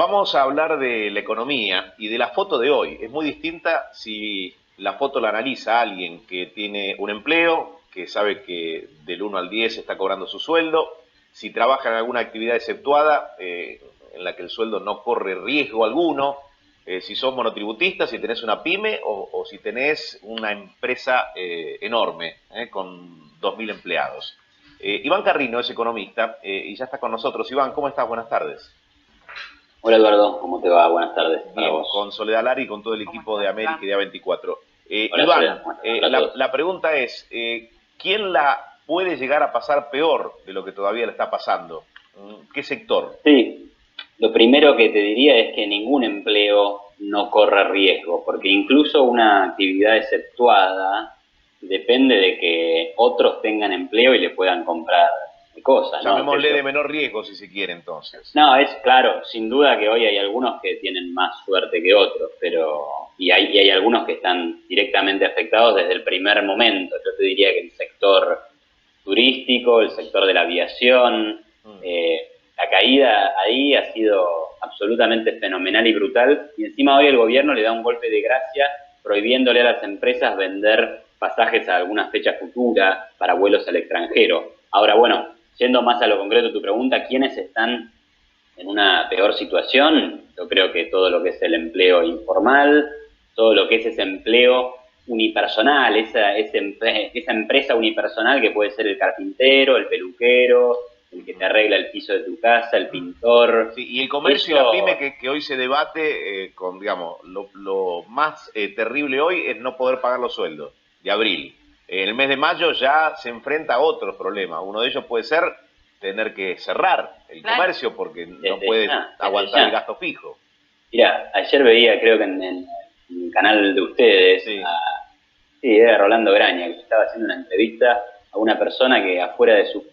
Vamos a hablar de la economía y de la foto de hoy. Es muy distinta si la foto la analiza alguien que tiene un empleo, que sabe que del 1 al 10 está cobrando su sueldo, si trabaja en alguna actividad exceptuada en la que el sueldo no corre riesgo alguno, si sos monotributista, si tenés una pyme o si tenés una empresa enorme con 2.000 empleados. Iván Carrino es economista y ya está con nosotros. Iván, ¿cómo estás? Buenas tardes. Hola Eduardo, ¿cómo te va? Buenas tardes para Bien, con vos. Soledad Lara y con todo el ¿Cómo equipo de estás, América Iván? y de A24. Hola Iván, Soledad, ¿cómo estás? Hola a todos. la pregunta es, ¿quién la puede llegar a pasar peor de lo que todavía le está pasando? ¿Qué sector? Sí, lo primero que te diría es que ningún empleo no corre riesgo, porque incluso una actividad exceptuada depende de que otros tengan empleo y le puedan comprar cosas, ¿no? ¿Qué sé Llamémosle yo? de menor riesgo si se quiere entonces. No, es claro, sin duda que hoy hay algunos que tienen más suerte que otros, pero y hay algunos que están directamente afectados desde el primer momento. Yo te diría que el sector turístico, el sector de la aviación, Mm. la caída ahí ha sido absolutamente fenomenal y brutal, y encima hoy el gobierno le da un golpe de gracia prohibiéndole a las empresas vender pasajes a alguna fecha futura para vuelos al extranjero. Ahora, bueno, yendo más a lo concreto de tu pregunta, ¿quiénes están en una peor situación? Yo creo que todo lo que es el empleo informal, todo lo que es ese empleo unipersonal, esa empresa unipersonal que puede ser el carpintero, el peluquero, el que te arregla el piso de tu casa, el pintor. Sí, y el comercio y la pyme Eso, que hoy se debate con, digamos, lo más terrible hoy es no poder pagar los sueldos de abril. En el mes de mayo ya se enfrenta a otros problemas. Uno de ellos puede ser tener que cerrar el Claro. comercio porque no desde puede ya, desde aguantar el ya. gasto fijo. Mira, ayer veía, creo que en el canal de ustedes, Sí. sí, era Rolando Graña, que estaba haciendo una entrevista a una persona que afuera de su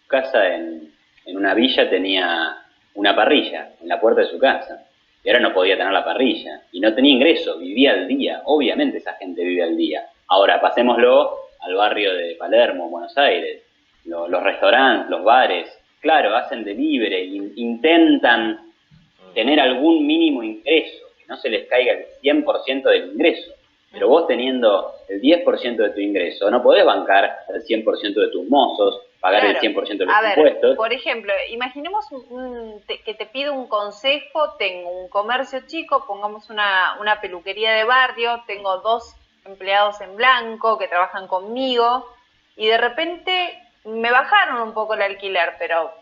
casa en una villa tenía una parrilla, en la puerta de su casa. Y ahora no podía tener la parrilla. Y no tenía ingreso, vivía al día. Obviamente esa gente vive al día. Ahora, pasémoslo al barrio de Palermo, Buenos Aires. Los restaurantes, los bares, claro, hacen delivery, intentan tener algún mínimo ingreso, que no se les caiga el 100% del ingreso. Pero vos teniendo el 10% de tu ingreso, no podés bancar el 100% de tus mozos, pagar el Claro. 100% de A los ver, impuestos. por ejemplo, imaginemos que te pido un consejo, tengo un comercio chico, pongamos una peluquería de barrio, tengo dos empleados en blanco que trabajan conmigo y de repente me bajaron un poco el alquiler, pero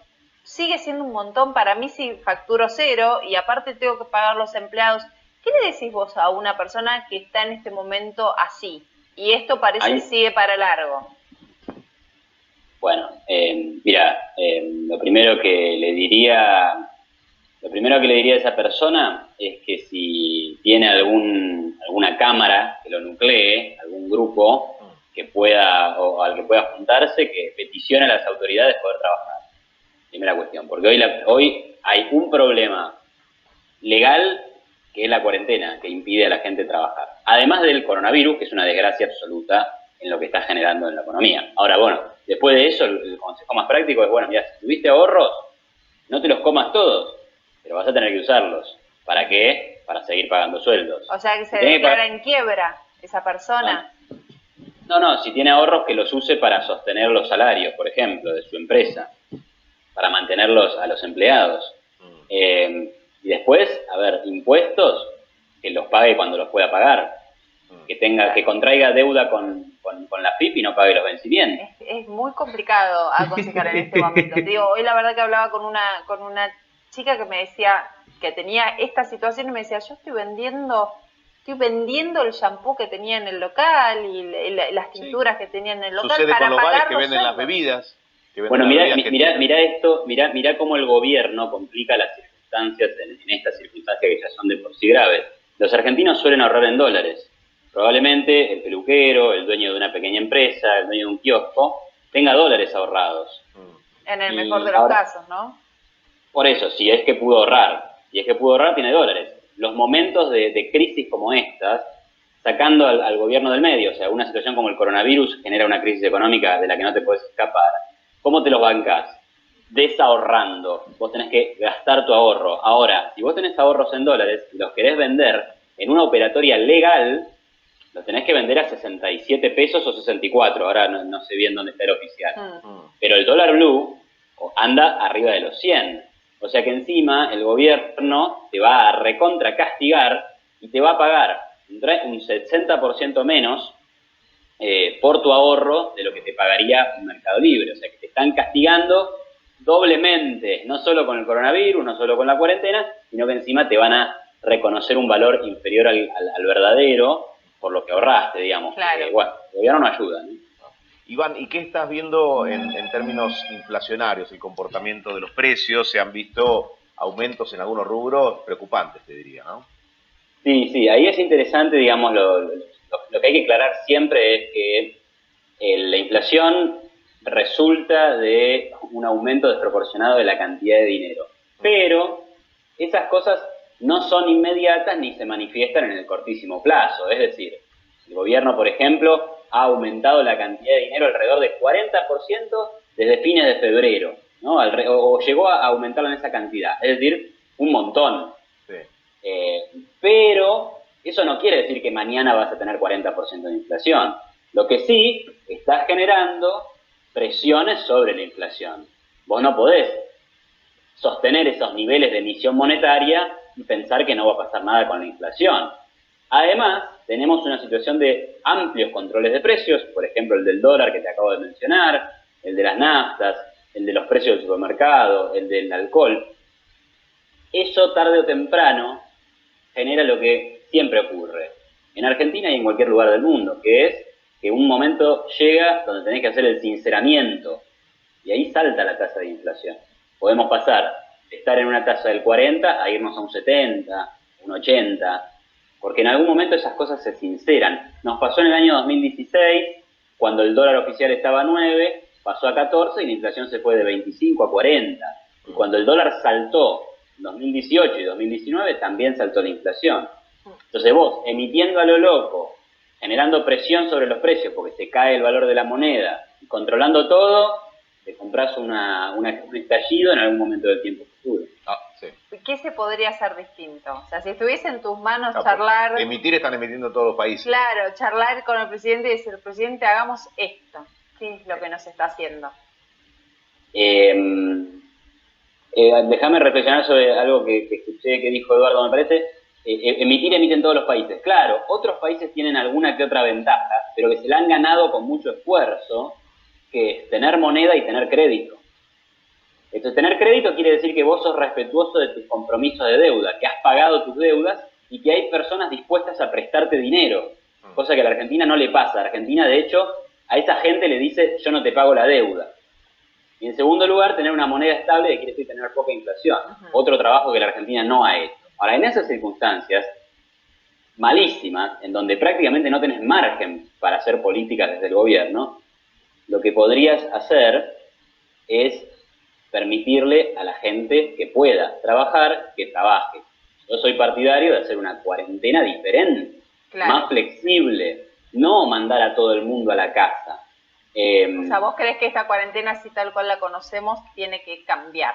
sigue siendo un montón para mí si facturo cero y aparte tengo que pagar los empleados. ¿Qué le decís vos a una persona que está en este momento así? Y esto parece que Hay, sigue para largo. bueno, mira, lo primero que le diría a esa persona es que si tiene alguna cámara que lo nuclee, algún grupo que pueda, o al que pueda juntarse, que peticione a las autoridades poder trabajar. Primera cuestión, porque hoy hay un problema legal que es la cuarentena, que impide a la gente trabajar. Además del coronavirus, que es una desgracia absoluta en lo que está generando en la economía. Ahora, bueno, después de eso, el consejo más práctico es, bueno, mira, si tuviste ahorros, no te los comas todos, pero vas a tener que usarlos. ¿Para qué? Para seguir pagando sueldos. O sea que se Si tenés que declara pagar, en quiebra esa persona. no, si tiene ahorros que los use para sostener los salarios, por ejemplo, de su empresa, para mantenerlos a los empleados. Y después, a ver, impuestos, que los pague cuando los pueda pagar, que contraiga deuda con la FIP y no pague los vencimientos. Es muy complicado aconsejar en este momento. Te digo, hoy la verdad que hablaba con una chica que me decía que tenía esta situación y me decía, yo estoy vendiendo el shampoo que tenía en el local y las Sí. tinturas que tenía en el local Sucede con para los bares pagar que los venden las sueldos. bebidas, que venden Bueno, las mirá, bebidas que mirá, tiran. mirá esto, mirá cómo el gobierno complica las circunstancias en estas circunstancias que ya son de por sí graves. Los argentinos suelen ahorrar en dólares. Probablemente el peluquero, el dueño de una pequeña empresa, el dueño de un kiosco, tenga dólares ahorrados. En el mejor Y de los ahora, casos, ¿no? por eso, si es que pudo ahorrar, tiene dólares. Los momentos de crisis como estas, sacando al gobierno del medio, o sea, una situación como el coronavirus genera una crisis económica de la que no te puedes escapar, ¿cómo te los bancás? desahorrando. Vos tenés que gastar tu ahorro. Ahora, si vos tenés ahorros en dólares y los querés vender en una operatoria legal, los tenés que vender a 67 pesos o 64. Ahora no sé bien dónde está el oficial. Pero el dólar blue anda arriba de los 100. O sea que encima el gobierno te va a recontra castigar y te va a pagar un 60% menos por tu ahorro de lo que te pagaría un Mercado Libre. O sea que te están castigando doblemente, no solo con el coronavirus, no solo con la cuarentena, sino que encima te van a reconocer un valor inferior al verdadero por lo que ahorraste, digamos. Claro. Bueno, el gobierno no ayuda, ¿no? Iván, ¿y qué estás viendo en términos inflacionarios, el comportamiento de los precios? Se han visto aumentos en algunos rubros preocupantes, te diría, ¿no? Sí, ahí es interesante, digamos, lo que hay que aclarar siempre es que la inflación resulta de un aumento desproporcionado de la cantidad de dinero. Pero esas cosas no son inmediatas ni se manifiestan en el cortísimo plazo. Es decir, el gobierno, por ejemplo, ha aumentado la cantidad de dinero alrededor de 40% desde fines de febrero, ¿no? O llegó a aumentarlo en esa cantidad. Es decir, un montón. Sí. Pero eso no quiere decir que mañana vas a tener 40% de inflación. Lo que sí está generando presiones sobre la inflación. Vos no podés sostener esos niveles de emisión monetaria y pensar que no va a pasar nada con la inflación. Además, tenemos una situación de amplios controles de precios, por ejemplo el del dólar que te acabo de mencionar, el de las naftas, el de los precios del supermercado, el del alcohol. Eso tarde o temprano genera lo que siempre ocurre en Argentina y en cualquier lugar del mundo, que es que un momento llega donde tenés que hacer el sinceramiento y ahí salta la tasa de inflación. Podemos pasar de estar en una tasa del 40 a irnos a un 70, un 80, porque en algún momento esas cosas se sinceran. Nos pasó en el año 2016, cuando el dólar oficial estaba a 9, pasó a 14 y la inflación se fue de 25 a 40. Y cuando el dólar saltó en 2018 y 2019, también saltó la inflación. Entonces vos, emitiendo a lo loco, generando presión sobre los precios porque se cae el valor de la moneda, y controlando todo, te compras un estallido en algún momento del tiempo futuro. Sí. ¿Qué se podría hacer distinto? O sea, si estuviese en tus manos charlar... Emitir están emitiendo todos los países. Claro, charlar con el presidente y decir, presidente, hagamos esto. ¿Qué es lo que nos está haciendo? Déjame reflexionar sobre algo que escuché que dijo Eduardo, me parece. Emiten todos los países. Claro, otros países tienen alguna que otra ventaja, pero que se la han ganado con mucho esfuerzo, que es tener moneda y tener crédito. Entonces, tener crédito quiere decir que vos sos respetuoso de tus compromisos de deuda, que has pagado tus deudas y que hay personas dispuestas a prestarte dinero, cosa que a la Argentina no le pasa. A Argentina, de hecho, a esa gente le dice, yo no te pago la deuda. Y en segundo lugar, tener una moneda estable que quiere decir tener poca inflación. Otro trabajo que la Argentina no ha hecho. Ahora, en esas circunstancias malísimas, en donde prácticamente no tenés margen para hacer políticas desde el gobierno, lo que podrías hacer es permitirle a la gente que pueda trabajar, que trabaje. Yo soy partidario de hacer una cuarentena diferente, más flexible, no mandar a todo el mundo a la casa. O sea, ¿vos crees que esta cuarentena, así tal cual la conocemos, tiene que cambiar?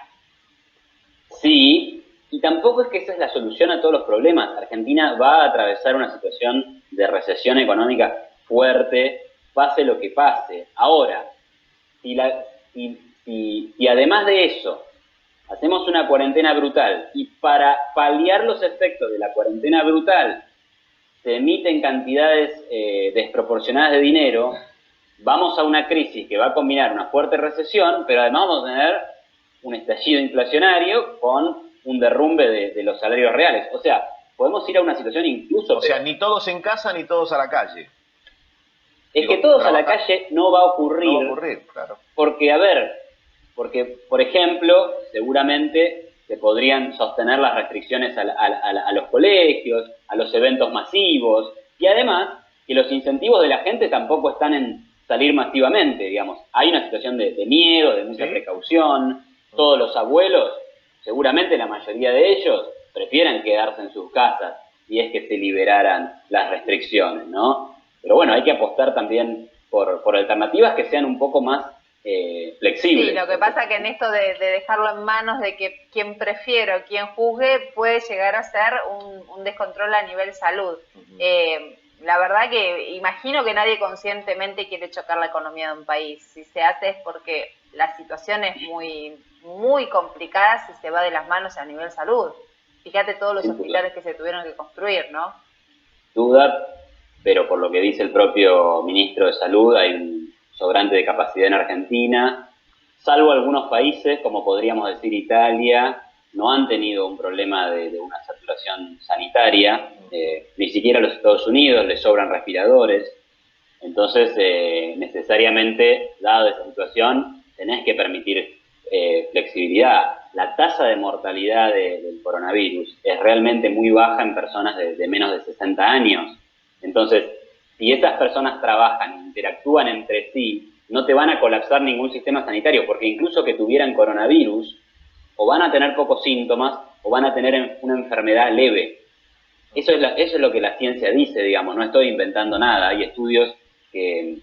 Sí, y tampoco es que esa es la solución a todos los problemas. Argentina va a atravesar una situación de recesión económica fuerte, pase lo que pase. Ahora, si además de eso hacemos una cuarentena brutal y para paliar los efectos de la cuarentena brutal se emiten cantidades desproporcionadas de dinero, vamos a una crisis que va a combinar una fuerte recesión, pero además vamos a tener un estallido inflacionario con un derrumbe de los salarios reales. O sea, podemos ir a una situación incluso... O sea, ni todos en casa ni todos a la calle. Es que todos a la calle no va a ocurrir. No va a ocurrir, claro. Porque, por ejemplo, seguramente se podrían sostener las restricciones a los colegios, a los eventos masivos, y además que los incentivos de la gente tampoco están en salir masivamente, digamos. Hay una situación de miedo, de mucha precaución. Todos los abuelos, seguramente la mayoría de ellos, prefieran quedarse en sus casas si es que se liberaran las restricciones, ¿no? Pero bueno, hay que apostar también por alternativas que sean un poco más flexibles. Sí, lo que pasa que en esto de dejarlo en manos de que quien prefiere o quien juzgue puede llegar a ser un descontrol a nivel salud. La verdad que imagino que nadie conscientemente quiere chocar la economía de un país. Si se hace es porque la situación es muy, muy complicada si se va de las manos a nivel salud. Fíjate todos los Sin hospitales que se tuvieron que construir, ¿no? duda, pero por lo que dice el propio ministro de Salud, hay un sobrante de capacidad en Argentina, salvo algunos países, como podríamos decir Italia, no han tenido un problema de una saturación sanitaria, ni siquiera los Estados Unidos les sobran respiradores, entonces necesariamente, dada esa situación, tenés que permitir flexibilidad. La tasa de mortalidad del coronavirus es realmente muy baja en personas de menos de 60 años. Entonces, si esas personas trabajan, interactúan entre sí, no te van a colapsar ningún sistema sanitario, porque incluso que tuvieran coronavirus, o van a tener pocos síntomas, o van a tener una enfermedad leve. Eso es lo que la ciencia dice, digamos, no estoy inventando nada, hay estudios que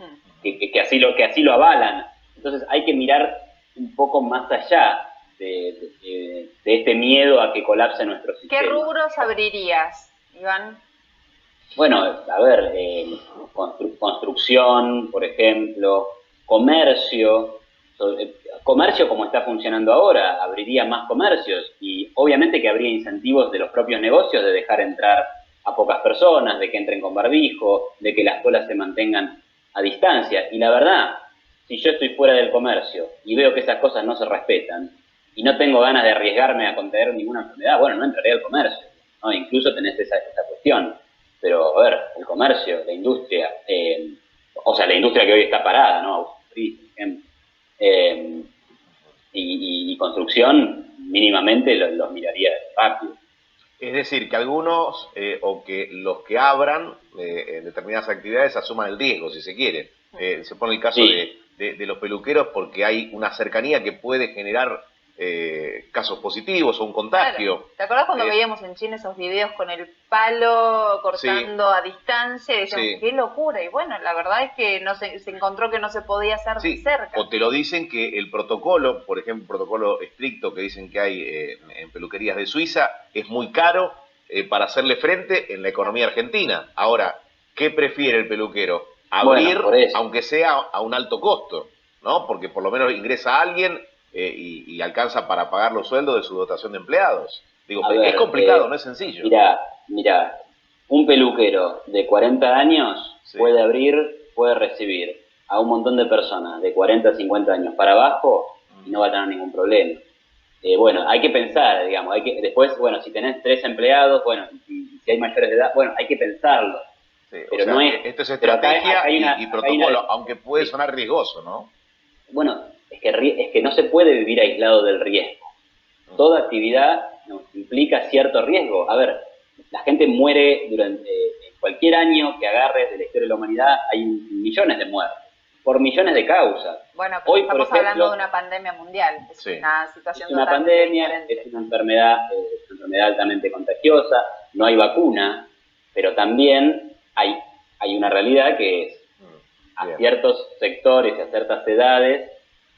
así lo avalan. Entonces hay que mirar un poco más allá de este miedo a que colapse nuestro sistema. ¿Qué rubros abrirías, Iván? Bueno, a ver, construcción, por ejemplo, comercio, comercio como está funcionando ahora, abriría más comercios y obviamente que habría incentivos de los propios negocios de dejar entrar a pocas personas, de que entren con barbijo, de que las colas se mantengan a distancia. Y la verdad, si yo estoy fuera del comercio y veo que esas cosas no se respetan y no tengo ganas de arriesgarme a contraer ninguna enfermedad, bueno, no entraré al comercio, ¿no? Incluso tenés esa cuestión. Pero, a ver, el comercio, la industria, o sea, la industria que hoy está parada, ¿no? Automotriz, por ejemplo, y construcción, mínimamente los miraría rápido. Es decir, que algunos o que los que abran en determinadas actividades asuman el riesgo, si se quiere. Se pone el caso Sí. de los peluqueros porque hay una cercanía que puede generar casos positivos o un contagio. Claro. ¿Te acuerdas cuando veíamos en China esos videos con el palo cortando a distancia y decíamos, qué locura? Y bueno, la verdad es que no se encontró que no se podía hacer de cerca. O te lo dicen que el protocolo, por ejemplo, protocolo estricto que dicen que hay en peluquerías de Suiza, es muy caro para hacerle frente en la economía argentina. Ahora, ¿qué prefiere el peluquero? Abrir, Bueno, aunque sea a un alto costo, ¿no? Porque por lo menos ingresa alguien y alcanza para pagar los sueldos de su dotación de empleados. Digo, es complicado, no es sencillo. Mira, un peluquero de 40 años puede abrir, puede recibir a un montón de personas de 40 a 50 años para abajo y no va a tener ningún problema. Bueno, hay que pensar, digamos, después, bueno, si tenés 3 empleados, bueno, si hay mayores de edad, bueno, hay que pensarlo. Sí, pero o sea, no es, esto es estrategia y protocolo, aunque puede sonar riesgoso, ¿no? Bueno, es que no se puede vivir aislado del riesgo. Toda actividad implica cierto riesgo. A ver, la gente muere durante cualquier año que agarres de la historia de la humanidad, hay millones de muertes, por millones de causas. Bueno, pero estamos hablando de una pandemia mundial, es una situación es una pandemia, diferente. Es una enfermedad altamente contagiosa, no hay vacuna, pero también hay una realidad que es a ciertos sectores y a ciertas edades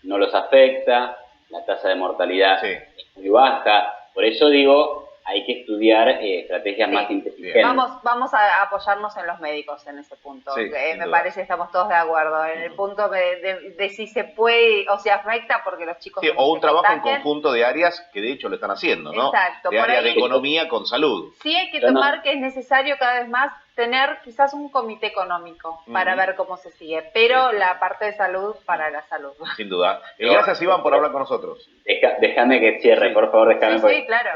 no los afecta, la tasa de mortalidad es muy baja, por eso digo, hay que estudiar estrategias más inteligentes. Vamos a apoyarnos en los médicos en ese punto, me parece que estamos todos de acuerdo, en el punto de si se puede o se afecta porque los chicos... o un trabajo en conjunto de áreas que de hecho lo están haciendo, ¿no? Exacto. De área de economía con salud. Sí hay que tomar que es necesario cada vez más tener quizás un comité económico para ver cómo se sigue, pero la parte de salud para la salud. Sin duda. Gracias, Iván, por hablar con nosotros. Déjame que cierre, por favor, déjame. Sí, claro.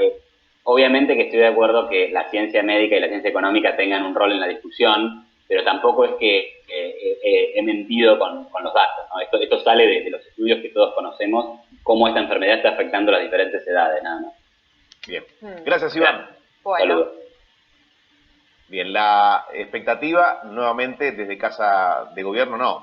Obviamente que estoy de acuerdo que la ciencia médica y la ciencia económica tengan un rol en la discusión, pero tampoco es que he mentido con los datos, ¿no? Esto sale de los estudios que todos conocemos, cómo esta enfermedad está afectando a las diferentes edades, nada más. Bien. Gracias, Iván. Bueno. Saludos. Bien, la expectativa nuevamente desde Casa de Gobierno no.